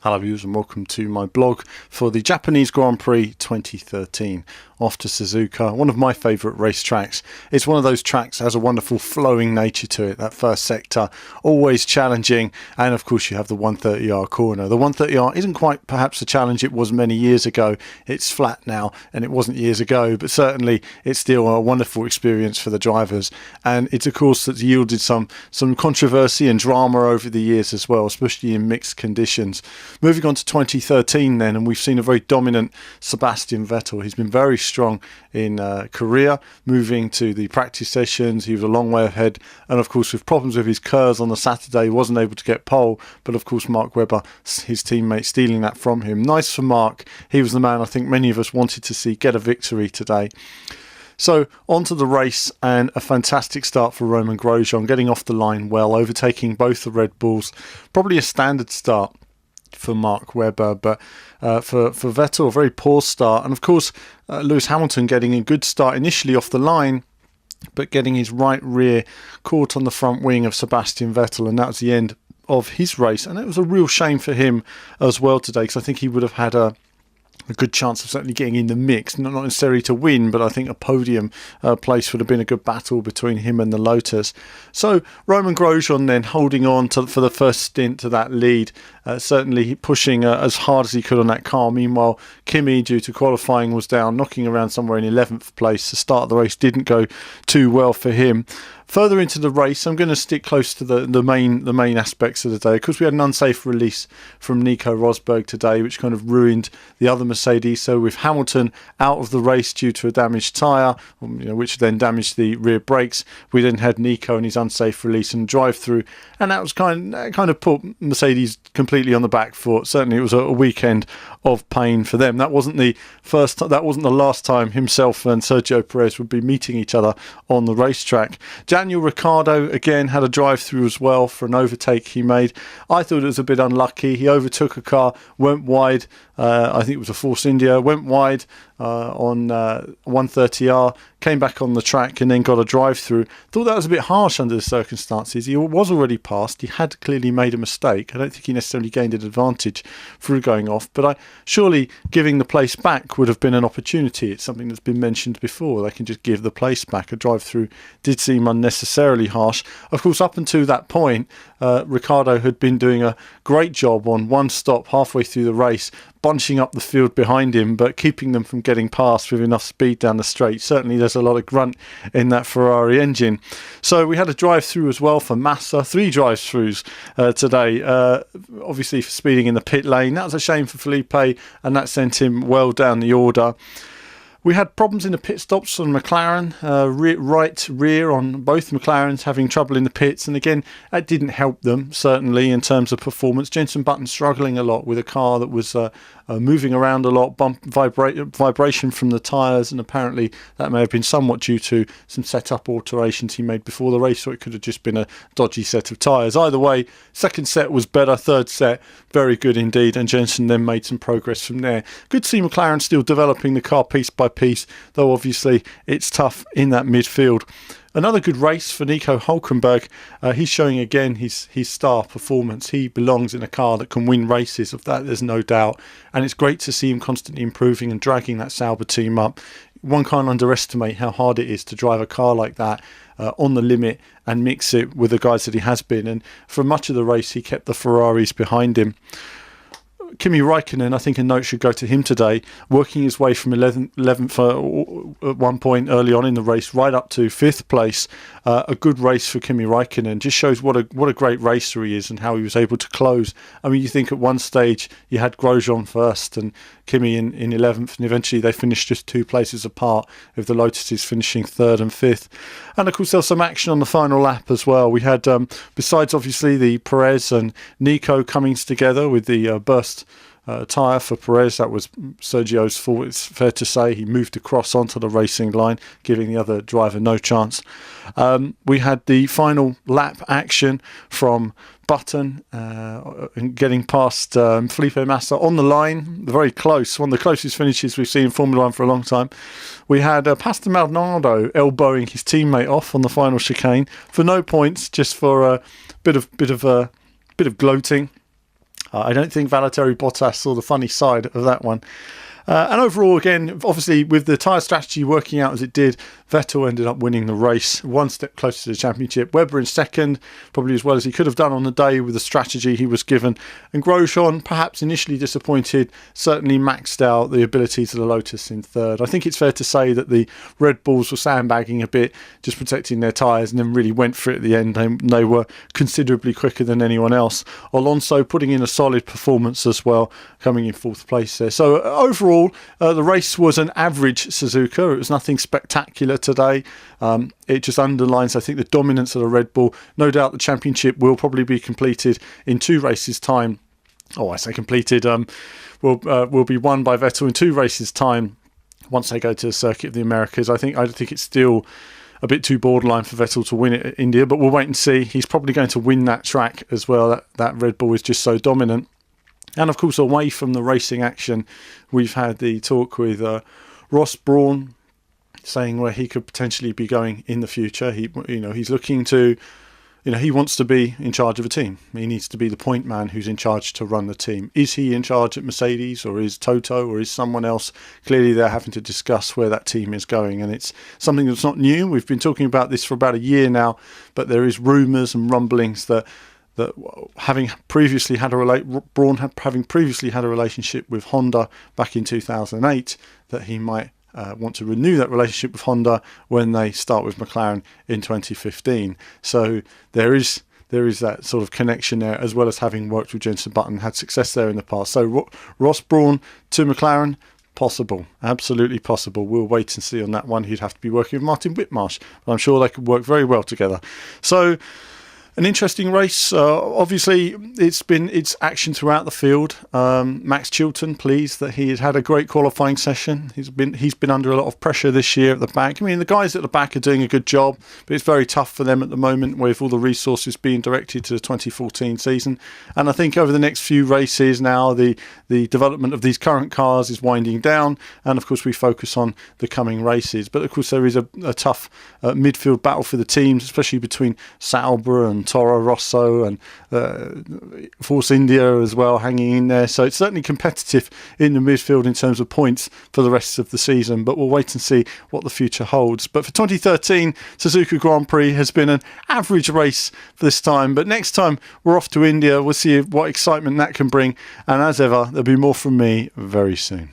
Hello viewers and welcome to my blog for the Japanese Grand Prix 2013. Off to Suzuka, one of my favourite racetracks. It's one of those tracks that has a wonderful flowing nature to it. That first sector, always challenging, and of course you have the 130R corner. The 130R isn't quite perhaps the challenge it was many years ago. It's flat now and it wasn't years ago, but certainly it's still a wonderful experience for the drivers. And it's a course that's yielded some controversy and drama over the years as well, especially in mixed conditions. Moving on to 2013 then, and we've seen a very dominant Sebastian Vettel. He's been very strong in Korea, moving to the practice sessions. He was a long way ahead, and of course with problems with his KERS on the Saturday, he wasn't able to get pole, but of course Mark Webber, his teammate, stealing that from him. Nice for Mark. He was the man I think many of us wanted to see get a victory today. So on to the race, and a fantastic start for Romain Grosjean, getting off the line well, overtaking both the Red Bulls. Probably a standard start for Mark Webber, but for Vettel, a very poor start. And of course, Lewis Hamilton getting a good start initially off the line, but getting his right rear caught on the front wing of Sebastian Vettel, and that was the end of his race. And it was a real shame for him as well today, because I think he would have had a good chance of certainly getting in the mix, not necessarily to win, but I think a podium place would have been a good battle between him and the Lotus. So Romain Grosjean then holding on for the first stint to that lead, certainly pushing as hard as he could on that car. Meanwhile, Kimi, due to qualifying, was down, knocking around somewhere in 11th place. The start of the race didn't go too well for him. Further into the race, I'm going to stick close to the main aspects of the day, because we had an unsafe release from Nico Rosberg today, which kind of ruined the other Mercedes. So with Hamilton out of the race due to a damaged tyre, which then damaged the rear brakes, we then had Nico and his unsafe release and drive-through, and that was kind of put Mercedes completely on the back foot. Certainly, it was a weekend of pain for them. That wasn't the last time himself and Sergio Perez would be meeting each other on the racetrack. Daniel Ricciardo again had a drive-through as well for an overtake he made. I thought it was a bit unlucky. He overtook a car, went wide. I think it was a Force India, went wide on 130R, came back on the track and then got a drive-through. Thought that was a bit harsh under the circumstances. He was already passed. He had clearly made a mistake. I don't think he necessarily gained an advantage through going off, but surely giving the place back would have been an opportunity. It's something that's been mentioned before. They can just give the place back. A drive-through did seem unnecessarily harsh. Of course, up until that point, Ricciardo had been doing a great job on one stop halfway through the race, bunching up the field behind him, but keeping them from getting past with enough speed down the straight. Certainly there's a lot of grunt in that Ferrari engine. So we had a drive-through as well for Massa, 3 drive-throughs today, obviously for speeding in the pit lane. That was a shame for Felipe, and that sent him well down the order. We had problems in the pit stops on McLaren, right rear on both McLarens having trouble in the pits, and again that didn't help them certainly in terms of performance. Jenson Button struggling a lot with a car that was moving around a lot, vibration from the tyres, and apparently that may have been somewhat due to some setup alterations he made before the race, or it could have just been a dodgy set of tyres. Either way, second set was better, third set very good indeed, and Jenson then made some progress from there. Good to see McLaren still developing the car piece by piece, though obviously it's tough in that midfield. Another good race for Nico Hülkenberg. He's showing again his star performance. He belongs in a car that can win races, of that there's no doubt, and it's great to see him constantly improving and dragging that Sauber team up. One can't underestimate how hard it is to drive a car like that on the limit and mix it with the guys that he has been, and for much of the race he kept the Ferraris behind him. Kimi Raikkonen, I think a note should go to him today, working his way from 11th at one point early on in the race right up to 5th place. A good race for Kimi Raikkonen. Just shows what a great racer he is and how he was able to close. I mean, you think at one stage you had Grosjean first and Kimi in 11th, and eventually they finished just 2 places apart, with the Lotuses finishing 3rd and 5th. And of course there was some action on the final lap as well. We had, besides obviously the Perez and Nico comings together with the burst tyre for Perez, that was Sergio's fault, it's fair to say. He moved across onto the racing line, giving the other driver no chance. We had the final lap action from Button getting past Felipe Massa on the line, very close, one of the closest finishes we've seen in Formula 1 for a long time. We had Pastor Maldonado elbowing his teammate off on the final chicane for no points, just for a bit of gloating. I don't think Valtteri Bottas saw the funny side of that one. And overall, again, obviously, with the tyre strategy working out as it did, Vettel ended up winning the race, one step closer to the championship. Webber in second, probably as well as he could have done on the day with the strategy he was given. And Grosjean, perhaps initially disappointed, certainly maxed out the abilities of the Lotus in third. I think it's fair to say that the Red Bulls were sandbagging a bit, just protecting their tyres, and then really went for it at the end. They were considerably quicker than anyone else. Alonso putting in a solid performance as well, coming in fourth place there. So overall, the race was an average Suzuka. It was nothing spectacular today. It just underlines, I think, the dominance of the Red Bull. No doubt the championship will probably be completed in 2 races' time. Oh, I say completed. Will be won by Vettel in 2 races' time once they go to the Circuit of the Americas. I think it's still a bit too borderline for Vettel to win it at India, but we'll wait and see. He's probably going to win that track as well. That Red Bull is just so dominant. And of course, away from the racing action, we've had the talk with Ross Brawn saying where he could potentially be going in the future. He's looking to, he wants to be in charge of a team. He needs to be the point man who's in charge to run the team. Is he in charge at Mercedes, or is Toto, or is someone else? Clearly, they're having to discuss where that team is going, and it's something that's not new. We've been talking about this for about a year now, but there is rumours and rumblings that having previously had a relationship with Honda back in 2008, that he might want to renew that relationship with Honda when they start with McLaren in 2015. So there is that sort of connection there, as well as having worked with Jenson Button, had success there in the past. So Ross Brawn to McLaren, possible, absolutely possible. We'll wait and see on that one. He'd have to be working with Martin Whitmarsh, but I'm sure they could work very well together. So an interesting race. Obviously, it's action throughout the field. Max Chilton pleased that he had a great qualifying session. He's been under a lot of pressure this year at the back. I mean, the guys at the back are doing a good job, but it's very tough for them at the moment with all the resources being directed to the 2014 season. And I think over the next few races now, the development of these current cars is winding down, and of course we focus on the coming races. But of course there is a tough midfield battle for the teams, especially between Sauber and Toro Rosso and Force India as well hanging in there. So it's certainly competitive in the midfield in terms of points for the rest of the season, but we'll wait and see what the future holds. But for 2013, Suzuka Grand Prix has been an average race for this time, but next time we're off to India, we'll see what excitement that can bring, and as ever, there'll be more from me very soon.